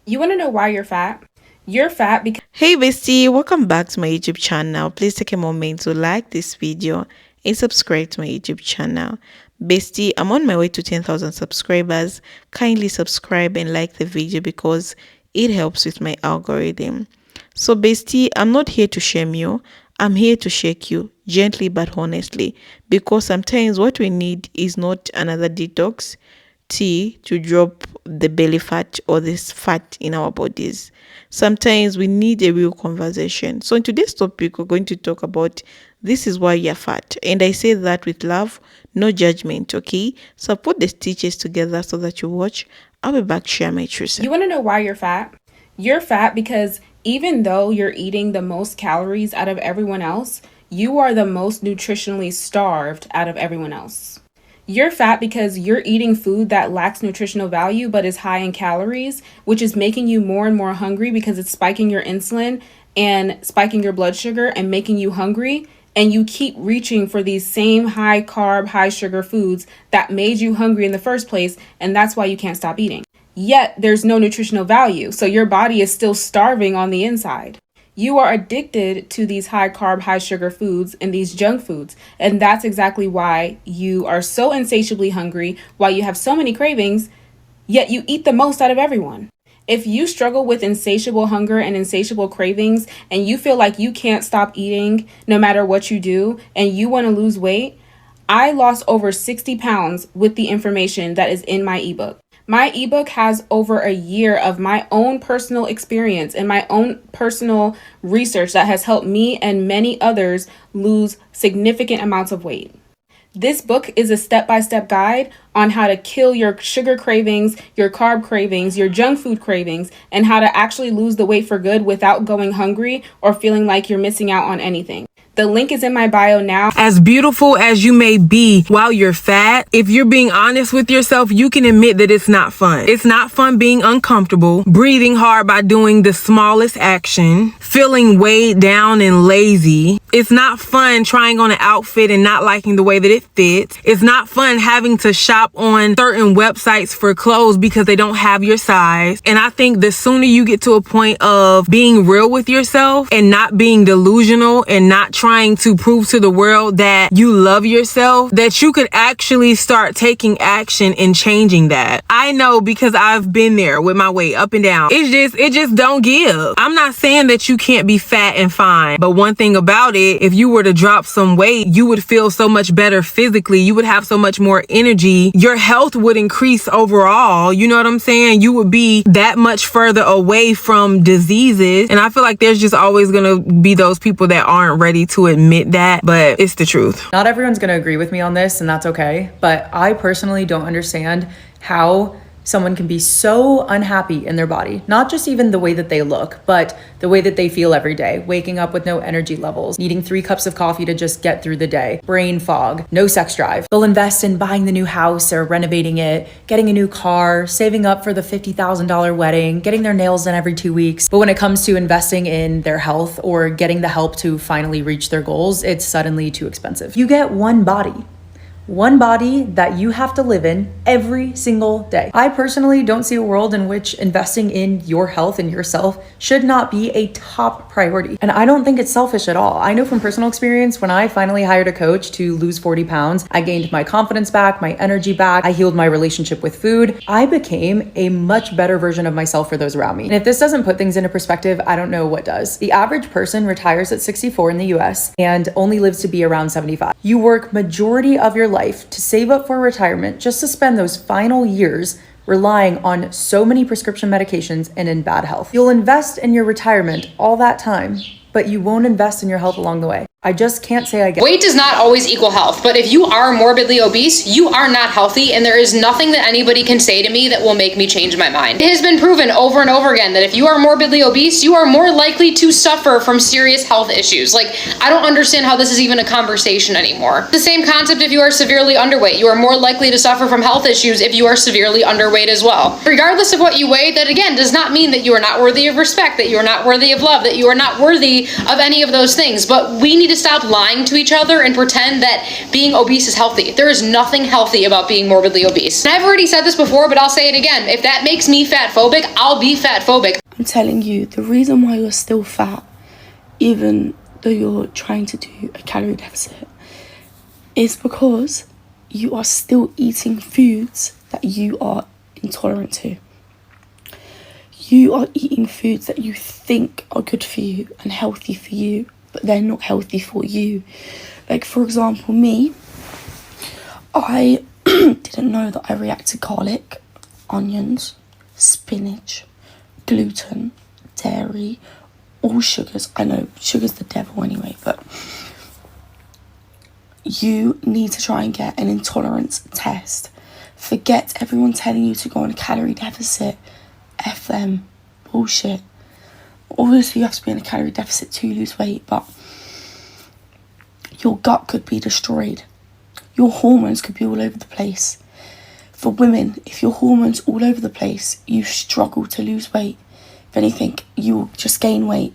You want to know why you're fat? You're fat because... Hey Bestie, welcome back to my YouTube channel. Please take a moment to like this video and subscribe to my YouTube channel. Bestie, I'm on my way to 10,000 subscribers. Kindly subscribe and like the video because it helps with my algorithm. So Bestie, I'm not here to shame you. I'm here to shake you gently but honestly, because sometimes what we need is not another detox tea to drop the belly fat or this fat in our bodies. Sometimes we need a real conversation. So in today's topic, we're going to talk about this is why you're fat. And I say that with love, no judgment, okay? So I put the stitches together so that you watch. I'll be back, share my truth. You want to know why you're fat? You're fat because even though you're eating the most calories out of everyone else, you are the most nutritionally starved out of everyone else. You're fat because you're eating food that lacks nutritional value but is high in calories, which is making you more and more hungry because it's spiking your insulin and spiking your blood sugar and making you hungry. And you keep reaching for these same high carb, high sugar foods that made you hungry in the first place, and that's why you can't stop eating. Yet there's no nutritional value, so your body is still starving on the inside. You are addicted to these high carb, high sugar foods and these junk foods. And that's exactly why you are so insatiably hungry, why you have so many cravings, yet you eat the most out of everyone. If you struggle with insatiable hunger and insatiable cravings, and you feel like you can't stop eating no matter what you do, and you want to lose weight, I lost over 60 pounds with the information that is in my ebook. My ebook has over a year of my own personal experience and my own personal research that has helped me and many others lose significant amounts of weight. This book is a step-by-step guide on how to kill your sugar cravings, your carb cravings, your junk food cravings, and how to actually lose the weight for good without going hungry or feeling like you're missing out on anything. The link is in my bio now. As beautiful as you may be while you're fat, if you're being honest with yourself, you can admit that it's not fun. It's not fun being uncomfortable, breathing hard by doing the smallest action, feeling weighed down and lazy. It's not fun trying on an outfit and not liking the way that it fits. It's not fun having to shop on certain websites for clothes because they don't have your size. And I think the sooner you get to a point of being real with yourself and not being delusional and not trying to prove to the world that you love yourself, that you could actually start taking action and changing that. I know because I've been there with my weight up and down. It just don't give. I'm not saying that you can't be fat and fine, but one thing about it, if you were to drop some weight, you would feel so much better physically. You would have so much more energy. Your health would increase overall. You know what I'm saying? You would be that much further away from diseases. And I feel like there's just always gonna be those people that aren't ready to admit that, but it's the truth. Not everyone's going to agree with me on this, and that's okay. But I personally don't understand how someone can be so unhappy in their body, not just even the way that they look, but the way that they feel every day, waking up with no energy levels, needing 3 cups of coffee to just get through the day, brain fog, no sex drive. They'll invest in buying the new house or renovating it, getting a new car, saving up for the $50,000 wedding, getting their nails done every 2 weeks. But when it comes to investing in their health or getting the help to finally reach their goals, it's suddenly too expensive. You get one body that you have to live in every single day. I personally don't see a world in which investing in your health and yourself should not be a top priority. And I don't think it's selfish at all. I know from personal experience, when I finally hired a coach to lose 40 pounds, I gained my confidence back, my energy back, I healed my relationship with food. I became a much better version of myself for those around me. And if this doesn't put things into perspective, I don't know what does. The average person retires at 64 in the US and only lives to be around 75. You work majority of your life to save up for retirement just to spend those final years relying on so many prescription medications and in bad health. You'll invest in your retirement all that time, but you won't invest in your health along the way. I just can't say I get it. Weight does not always equal health, but if you are morbidly obese, you are not healthy, and there is nothing that anybody can say to me that will make me change my mind. It has been proven over and over again that if you are morbidly obese, you are more likely to suffer from serious health issues. Like, I don't understand how this is even a conversation anymore. The same concept if you are severely underweight. You are more likely to suffer from health issues if you are severely underweight as well. Regardless of what you weigh, that again does not mean that you are not worthy of respect, that you are not worthy of love, that you are not worthy of any of those things, but we need to to stop lying to each other and pretend that being obese is healthy. There is nothing healthy about being morbidly obese. And I've already said this before, but I'll say it again. If that makes me fat phobic, I'll be fat phobic. I'm telling you, the reason why you're still fat, even though you're trying to do a calorie deficit, is because you are still eating foods that you are intolerant to. You are eating foods that you think are good for you and healthy for you, but they're not healthy for you. Like, for example, me, I didn't know that I react to garlic, onions, spinach, gluten, dairy, all sugars. I know sugar's the devil anyway, but you need to try and get an intolerance test. Forget everyone telling you to go on a calorie deficit. F them. Bullshit. Obviously you have to be in a calorie deficit to lose weight, but your gut could be destroyed. Your hormones could be all over the place. For women, if your hormones all over the place, you struggle to lose weight. If anything, you'll just gain weight.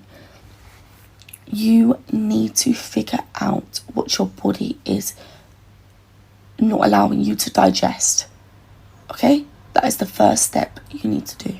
You need to figure out what your body is not allowing you to digest. Okay? That is the first step you need to do.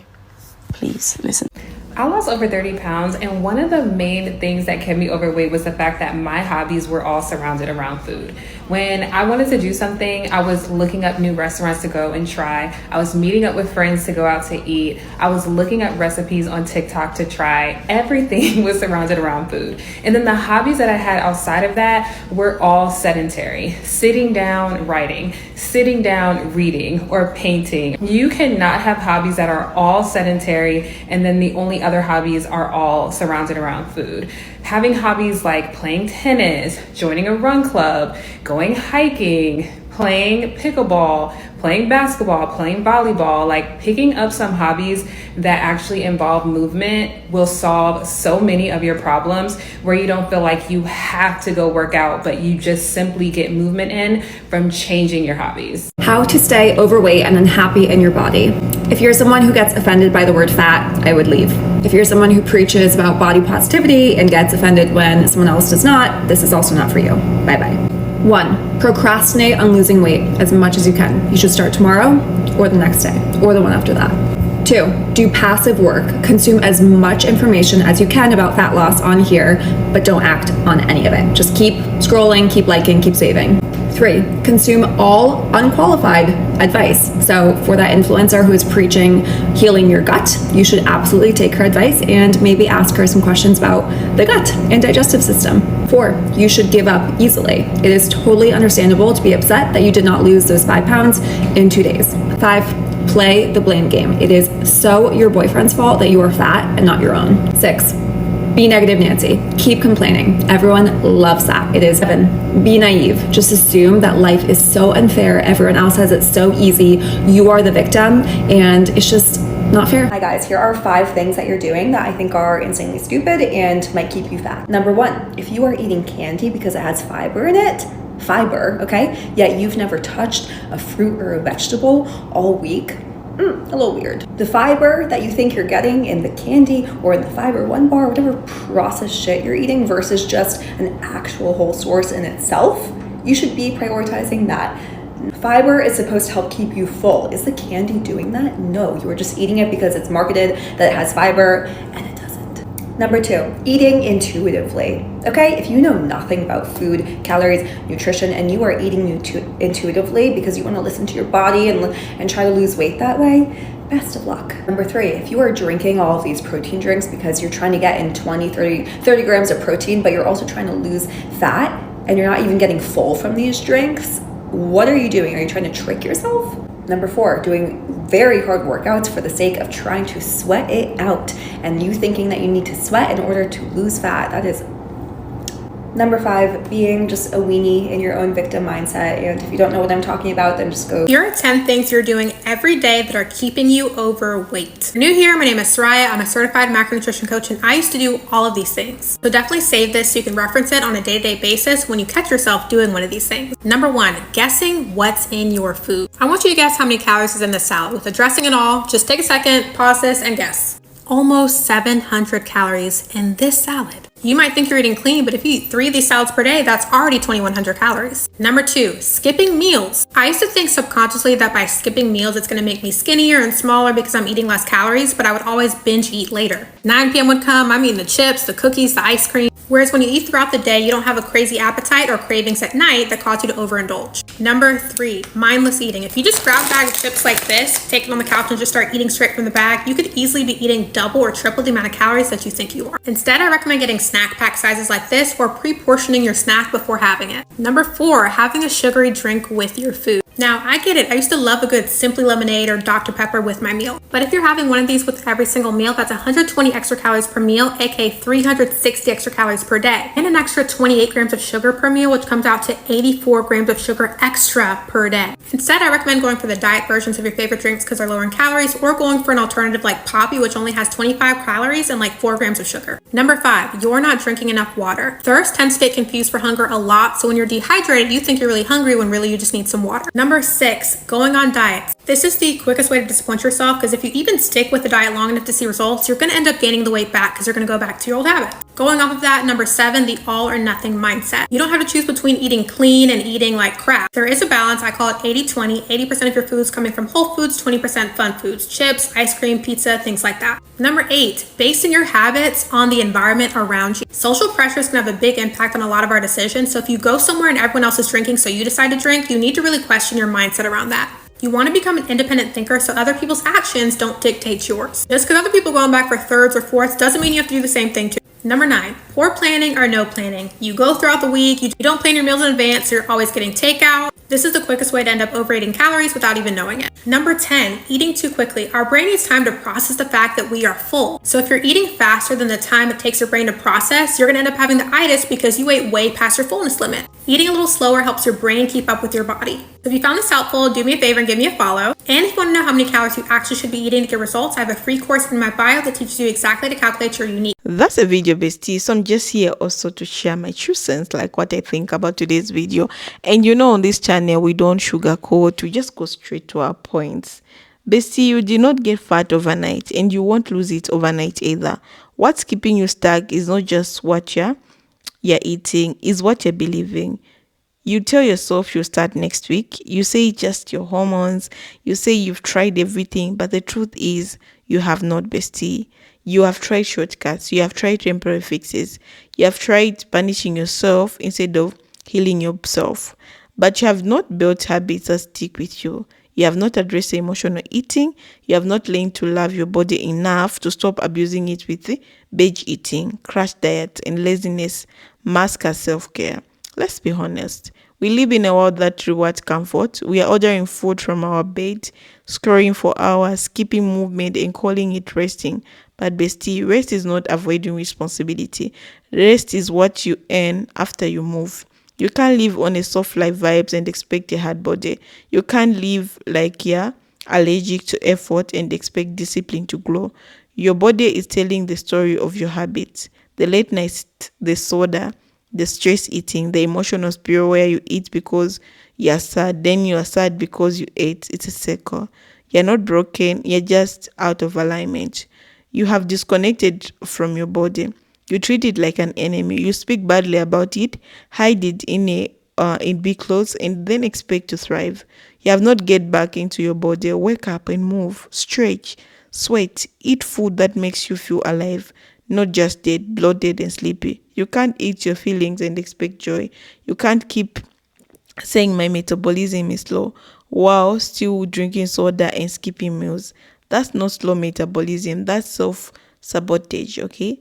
Please listen. I lost over 30 pounds, and one of the main things that kept me overweight was the fact that my hobbies were all surrounded around food. When I wanted to do something, I was looking up new restaurants to go and try. I was meeting up with friends to go out to eat. I was looking up recipes on TikTok to try. Everything was surrounded around food. And then the hobbies that I had outside of that were all sedentary. Sitting down, writing, sitting down, reading, or painting. You cannot have hobbies that are all sedentary and then the only other hobbies are all surrounded around food. Having hobbies like playing tennis, joining a run club, going hiking, playing pickleball, playing basketball, playing volleyball, like picking up some hobbies that actually involve movement will solve so many of your problems, where you don't feel like you have to go work out, but you just simply get movement in from changing your hobbies. How to stay overweight and unhappy in your body. If you're someone who gets offended by the word fat, I would leave. If you're someone who preaches about body positivity and gets offended when someone else does not, this is also not for you. Bye-bye. 1. Procrastinate on losing weight as much as you can. You should start tomorrow or the next day or the one after that. 2. Do passive work. Consume as much information as you can about fat loss on here, but don't act on any of it. Just keep scrolling, keep liking, keep saving. 3. Consume all unqualified advice. So for that influencer who is preaching healing your gut, you should absolutely take her advice and maybe ask her some questions about the gut and digestive system. 4. You should give up easily. It is totally understandable to be upset that you did not lose those 5 pounds in 2 days. 5. Play the blame game. It is so your boyfriend's fault that you are fat and not your own. 6. Be negative Nancy. Keep complaining. Everyone loves that. It is 7. Be naive. Just assume that life is so unfair. Everyone else has it so easy. You are the victim, and it's just not fair. Hi guys, here are 5 things that you're doing that I think are insanely stupid and might keep you fat. Number 1, if you are eating candy because it has fiber in it, okay, yet you've never touched a fruit or a vegetable all week, a little weird. The fiber that you think you're getting in the candy or in the Fiber One bar, whatever processed shit you're eating versus just an actual whole source in itself, you should be prioritizing that. Fiber is supposed to help keep you full. Is the candy doing that? No, you are just eating it because it's marketed that it has fiber and it doesn't. Number 2, eating intuitively. Okay, if you know nothing about food, calories, nutrition, and you are eating intuitively because you want to listen to your body and try to lose weight that way, best of luck. Number 3, if you are drinking all of these protein drinks because you're trying to get in 30 grams of protein, but you're also trying to lose fat and you're not even getting full from these drinks, what are you doing? Are you trying to trick yourself? Number 4, doing very hard workouts for the sake of trying to sweat it out and you thinking that you need to sweat in order to lose fat. That is. Number 5, being just a weenie in your own victim mindset. And if you don't know what I'm talking about, then just go. Here are 10 things you're doing every day that are keeping you overweight. If you're new here, my name is Soraya. I'm a certified macronutrition coach, and I used to do all of these things. So definitely save this so you can reference it on a day-to-day basis when you catch yourself doing one of these things. Number 1, guessing what's in your food. I want you to guess how many calories is in this salad with the dressing and all. Just take a second, pause this, and guess. Almost 700 calories in this salad. You might think you're eating clean, but if you eat 3 of these salads per day, that's already 2,100 calories. Number 2, skipping meals. I used to think subconsciously that by skipping meals, it's gonna make me skinnier and smaller because I'm eating less calories, but I would always binge eat later. 9 p.m. would come, I'm eating the chips, the cookies, the ice cream. Whereas when you eat throughout the day, you don't have a crazy appetite or cravings at night that cause you to overindulge. Number 3, mindless eating. If you just grab a bag of chips like this, take it on the couch and just start eating straight from the bag, you could easily be eating double or triple the amount of calories that you think you are. Instead, I recommend getting snack pack sizes like this or pre-portioning your snack before having it. Number 4, having a sugary drink with your food. Now, I get it. I used to love a good Simply Lemonade or Dr. Pepper with my meal. But if you're having one of these with every single meal, that's 120 extra calories per meal, aka 360 extra calories per day, and an extra 28 grams of sugar per meal, which comes out to 84 grams of sugar extra per day. Instead, I recommend going for the diet versions of your favorite drinks because they're lower in calories, or going for an alternative like Poppy, which only has 25 calories and like 4 grams of sugar. Number 5, you're not drinking enough water. Thirst tends to get confused for hunger a lot, so when you're dehydrated, you think you're really hungry when really you just need some water. Number 6, going on diets. This is the quickest way to disappoint yourself because if you even stick with the diet long enough to see results, you're going to end up gaining the weight back because you're going to go back to your old habits. Going off of that, number 7, the all or nothing mindset. You don't have to choose between eating clean and eating like crap. There is a balance. I call it 80-20. 80% of your food's coming from whole foods, 20% fun foods, chips, ice cream, pizza, things like that. Number 8, basing your habits on the environment around you. Social pressures can have a big impact on a lot of our decisions. So if you go somewhere and everyone else is drinking, so you decide to drink, you need to really question your mindset around that. You want to become an independent thinker so other people's actions don't dictate yours. Just because other people going back for thirds or fourths doesn't mean you have to do the same thing too. Number 9, poor planning or no planning. You go throughout the week, you don't plan your meals in advance, so you're always getting takeout. This is the quickest way to end up overeating calories without even knowing it. Number 10, eating too quickly. Our brain needs time to process the fact that we are full. So if you're eating faster than the time it takes your brain to process, you're gonna end up having the itis because you ate way past your fullness limit. Eating a little slower helps your brain keep up with your body. So if you found this helpful, do me a favor and give me a follow. And if you want to know how many calories you actually should be eating to get results, I have a free course in my bio that teaches you exactly to calculate your unique. That's a video, bestie. So I'm just here also to share my true sense, like what I think about today's video. And you know, on this channel, we don't sugarcoat. We just go straight to our points. Bestie, you did not get fat overnight and you won't lose it overnight either. What's keeping you stuck is not just what you're eating, is what you're believing. You tell yourself you'll start next week. You say it's just your hormones. You say you've tried everything, but the truth is you have not, bestie. You have tried shortcuts. You have tried temporary fixes. You have tried punishing yourself instead of healing yourself. But you have not built habits that stick with you. You have not addressed emotional eating. You have not learned to love your body enough to stop abusing it with binge eating, crash diet, and laziness mask as self-care. Let's be honest. We live in a world that rewards comfort. We are ordering food from our bed, scrolling for hours, skipping movement, and calling it resting. But bestie, rest is not avoiding responsibility. Rest is what you earn after you move. You can't live on a soft life vibes and expect a hard body. You can't live like you're allergic to effort and expect discipline to glow. Your body is telling the story of your habits. The late night, the soda, the stress eating, the emotional spiral where you eat because you're sad, then you're sad because you ate. It's a circle. You're not broken, you're just out of alignment. You have disconnected from your body. You treat it like an enemy. You speak badly about it, hide it in big clothes, and then expect to thrive. You have not get back into your body. Wake up and move, stretch, sweat, eat food that makes you feel alive, not just dead, bloated, and sleepy. You can't eat your feelings and expect joy. You can't keep saying my metabolism is slow while still drinking soda and skipping meals. That's not slow metabolism. That's self-sabotage, okay?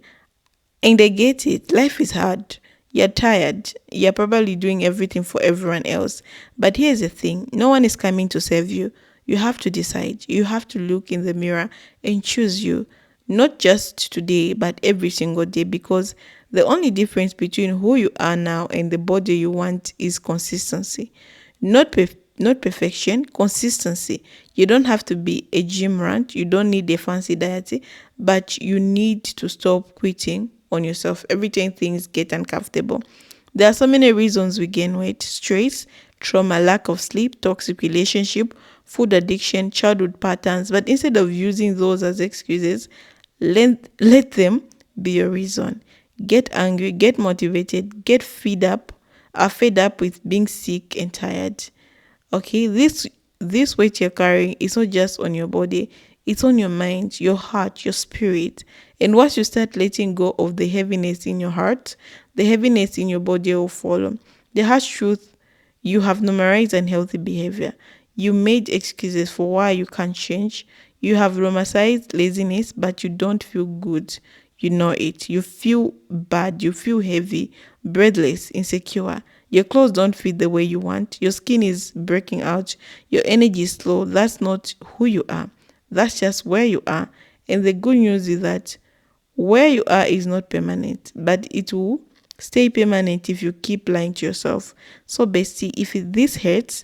And I get it. Life is hard. You're tired. You're probably doing everything for everyone else. But here's the thing. No one is coming to save you. You have to decide. You have to look in the mirror and choose you. Not just today, but every single day, because the only difference between who you are now and the body you want is consistency. Not perfection, consistency. You don't have to be a gym rat. You don't need a fancy diet, but you need to stop quitting on yourself every time things get uncomfortable. There are so many reasons we gain weight: stress, trauma, lack of sleep, toxic relationship, food addiction, childhood patterns. But instead of using those as excuses, let them be your reason. get angry, get motivated, get fed up with being sick and tired. Okay, this weight you're carrying is not just on your body, it's on your mind, your heart, your spirit. And once you start letting go of the heaviness in your heart, the heaviness in your body will follow. The harsh truth: you have normalized unhealthy behavior. You made excuses for why you can't change. You have romanticized laziness, but you don't feel good. You know it. You feel bad. You feel heavy, breathless, insecure. Your clothes don't fit the way you want. Your skin is breaking out. Your energy is low. That's not who you are. That's just where you are. And the good news is that where you are is not permanent, but it will stay permanent if you keep lying to yourself. So, bestie, if this hurts,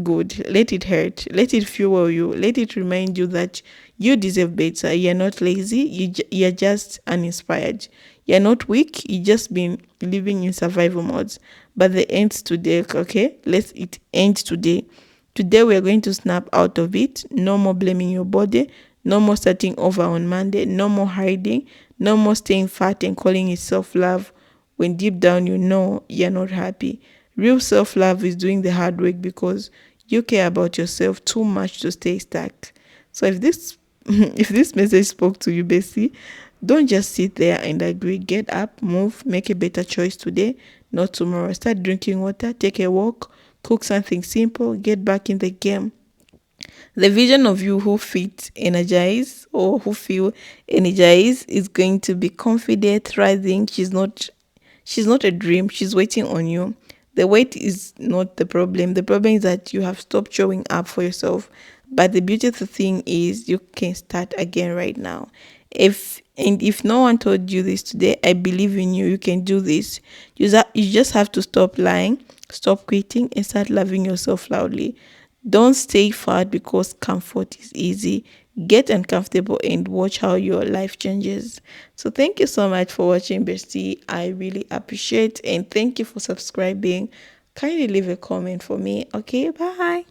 good. Let it hurt. Let it fuel you. Let it remind you that you deserve better. You're not lazy. You're just uninspired. You're not weak. You just been living in survival modes. But the end's today, okay? Let it end today. Today we are going to snap out of it. No more blaming your body. No more starting over on Monday. No more hiding. No more staying fat and calling it self-love when deep down you know you're not happy. Real self-love is doing the hard work because you care about yourself too much to stay stuck. So if this if this message spoke to you, Bessie, don't just sit there and agree. Get up, move, make a better choice today, not tomorrow. Start drinking water, take a walk, cook something simple, get back in the game. The vision of you who fit energized or who feel energized is going to be confident, thriving. She's not a dream, she's waiting on you. The weight is not the problem. The problem is that you have stopped showing up for yourself. But the beautiful thing is you can start again right now. If no one told you this today, I believe in you. You can do this. You just have to stop lying, stop quitting, and start loving yourself loudly. Don't stay fat because comfort is easy. Get uncomfortable and watch how your life changes. So thank you so much for watching, Bestie. I really appreciate, and thank you for subscribing. Kindly leave a comment for me. Okay, bye.